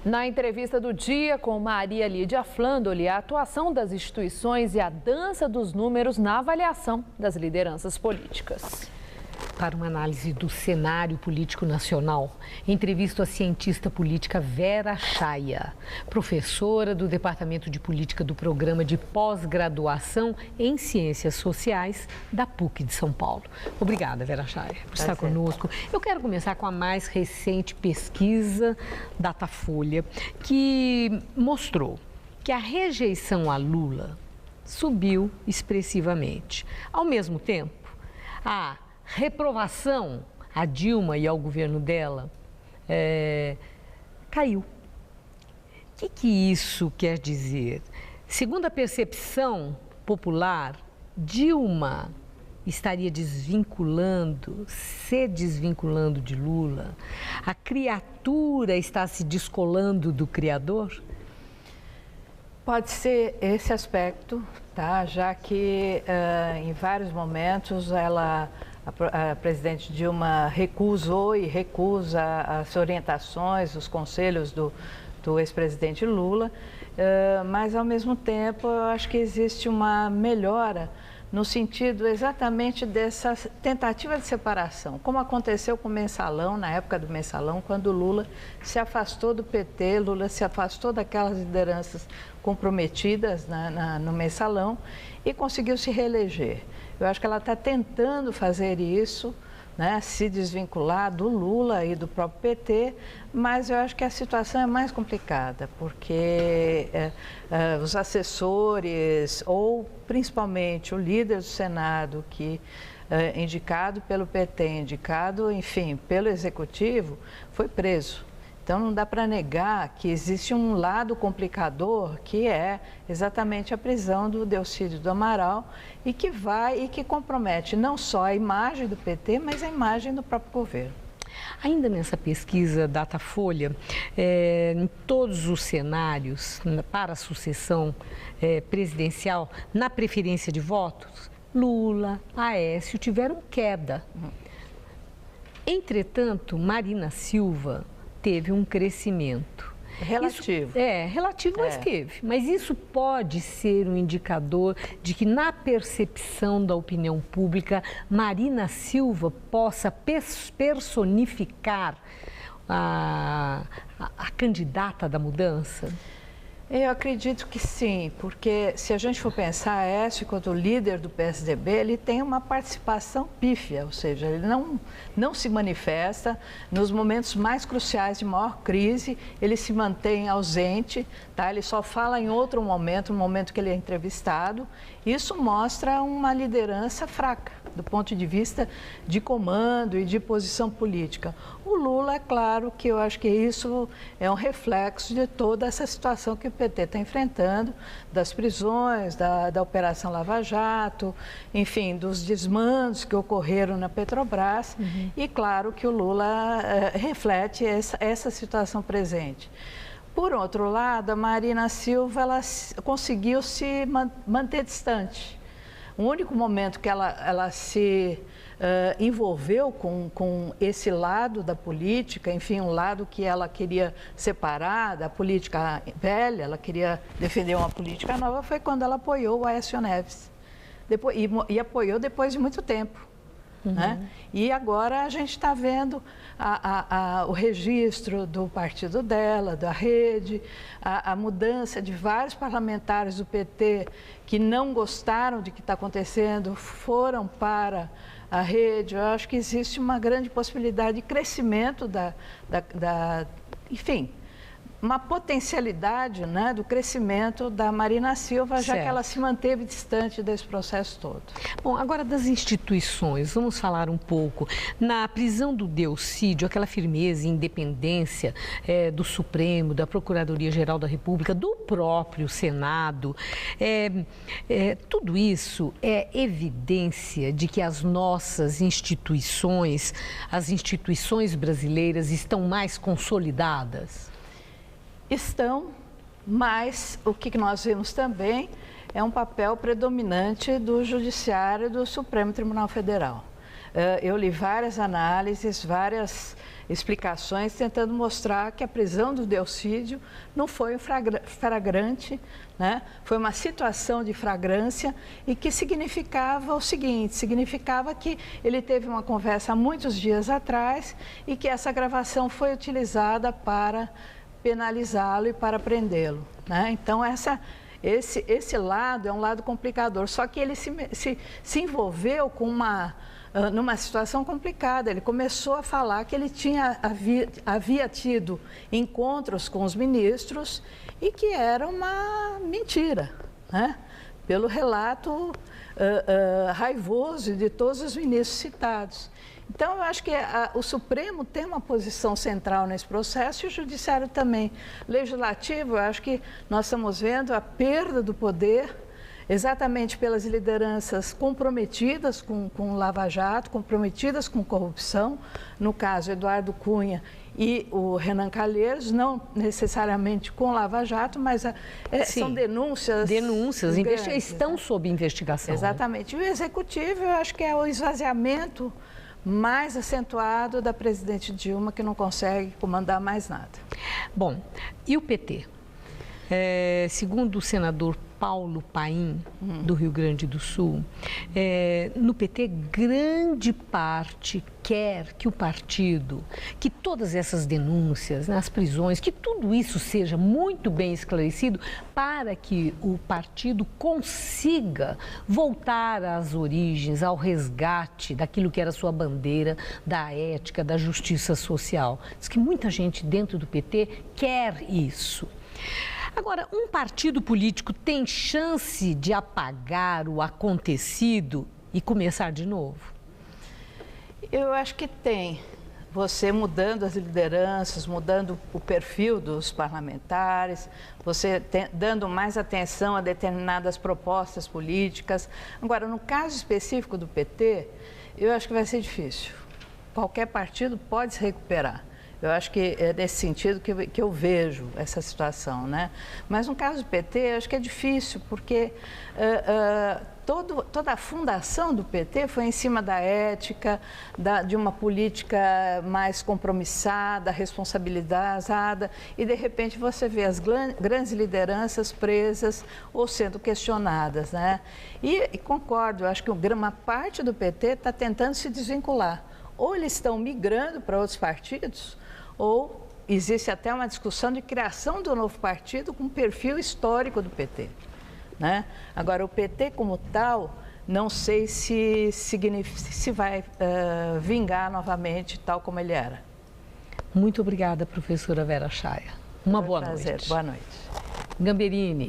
Na entrevista do dia com Maria Lídia Flandoli, a atuação das instituições e a dança dos números na avaliação das lideranças políticas. Para uma análise do cenário político nacional, entrevisto a cientista política Vera Chaia, professora do Departamento de Política do Programa de Pós-Graduação em Ciências Sociais da PUC de São Paulo. Obrigada, Vera Chaia, por estar conosco. Eu quero começar com a mais recente pesquisa Datafolha, que mostrou que a rejeição a Lula subiu expressivamente. Ao mesmo tempo, a reprovação a Dilma e ao governo dela caiu. O que isso quer dizer? Segundo a percepção popular, Dilma estaria se desvinculando de Lula? A criatura está se descolando do criador? Pode ser esse aspecto, tá? Já que em vários momentos a presidente Dilma recusou e recusa as orientações, os conselhos do ex-presidente Lula, mas ao mesmo tempo eu acho que existe uma melhora no sentido exatamente dessa tentativa de separação, como aconteceu com o Mensalão, na época do Mensalão, quando Lula se afastou do PT, Lula se afastou daquelas lideranças comprometidas no Mensalão e conseguiu se reeleger. Eu acho que ela está tentando fazer isso, né, se desvincular do Lula e do próprio PT, mas eu acho que a situação é mais complicada, porque os assessores, ou principalmente o líder do Senado, que indicado pelo PT, indicado, enfim, pelo Executivo, foi preso. Então, não dá para negar que existe um lado complicador, que é exatamente a prisão do Delcídio do Amaral e que compromete não só a imagem do PT, mas a imagem do próprio governo. Ainda nessa pesquisa Datafolha, em todos os cenários para a sucessão presidencial, na preferência de votos, Lula, Aécio tiveram queda. Entretanto, Marina Silva teve um crescimento. Relativo. Relativo, mas teve. Mas isso pode ser um indicador de que, na percepção da opinião pública, Marina Silva possa personificar a candidata da mudança? Eu acredito que sim, porque se a gente for pensar, Aécio, enquanto líder do PSDB, ele tem uma participação pífia, ou seja, ele não se manifesta nos momentos mais cruciais de maior crise, ele se mantém ausente, tá? Ele só fala em outro momento, no momento que ele é entrevistado. Isso mostra uma liderança fraca, do ponto de vista de comando e de posição política. O Lula, é claro que eu acho que isso é um reflexo de toda essa situação que o PT está enfrentando, das prisões, da Operação Lava Jato, enfim, dos desmandos que ocorreram na Petrobras. E claro que o Lula reflete essa situação presente. Por outro lado, a Marina Silva ela conseguiu se manter distante. O único momento que ela se envolveu com esse lado da política, enfim, um lado que ela queria separar da política velha, ela queria defender uma política nova, foi quando ela apoiou o Aécio Neves. E apoiou depois de muito tempo. Né? E agora a gente está vendo o registro do partido dela, da rede, a mudança de vários parlamentares do PT que não gostaram de que está acontecendo, foram para a rede. Eu acho que existe uma grande possibilidade de crescimento enfim, uma potencialidade, né, do crescimento da Marina Silva, já que ela se manteve distante desse processo todo. Bom, agora das instituições, vamos falar um pouco. Na prisão do Delcídio, aquela firmeza e independência do Supremo, da Procuradoria-Geral da República, do próprio Senado, tudo isso é evidência de que as nossas instituições, as instituições brasileiras, estão mais consolidadas? Estão, mas o que nós vemos também é um papel predominante do Judiciário e do Supremo Tribunal Federal. Eu li várias análises, várias explicações tentando mostrar que a prisão do Delcídio não foi um flagrante, né? Foi uma situação de flagrância e que significava o seguinte, significava que ele teve uma conversa há muitos dias atrás e que essa gravação foi utilizada para penalizá-lo e para prendê-lo, né? Então, esse lado é um lado complicador, só que ele se envolveu com numa situação complicada. Ele começou a falar que ele havia tido encontros com os ministros e que era uma mentira, né? Pelo relato raivoso de todos os ministros citados. Então, eu acho que o Supremo tem uma posição central nesse processo e o Judiciário também. Legislativo, eu acho que nós estamos vendo a perda do poder exatamente pelas lideranças comprometidas com Lava Jato, comprometidas com corrupção, no caso Eduardo Cunha e o Renan Calheiros, não necessariamente com Lava Jato, mas são denúncias grandes, estão sob investigação. Exatamente. Né? E o Executivo, eu acho que é o esvaziamento mais acentuado da presidente Dilma, que não consegue comandar mais nada. Bom, e o PT? Segundo o senador Paulo Paim, do Rio Grande do Sul, no PT, grande parte quer que o partido, que todas essas denúncias, as prisões, que tudo isso seja muito bem esclarecido para que o partido consiga voltar às origens, ao resgate daquilo que era sua bandeira, da ética, da justiça social. Diz que muita gente dentro do PT quer isso. Agora, um partido político tem chance de apagar o acontecido e começar de novo? Eu acho que tem. Você mudando as lideranças, mudando o perfil dos parlamentares, você dando mais atenção a determinadas propostas políticas. Agora, no caso específico do PT, eu acho que vai ser difícil. Qualquer partido pode se recuperar. Eu acho que é nesse sentido que eu vejo essa situação, né? Mas no caso do PT, eu acho que é difícil, porque toda a fundação do PT foi em cima da ética, de uma política mais compromissada, responsabilizada, e de repente você vê as grandes lideranças presas ou sendo questionadas, né? E concordo, eu acho que uma parte do PT está tentando se desvincular. Ou eles estão migrando para outros partidos, ou existe até uma discussão de criação de um novo partido com perfil histórico do PT, né? Agora, o PT como tal, não sei se vai vingar novamente tal como ele era. Muito obrigada, professora Vera Chaia. Uma boa noite. Boa noite. Gamberini.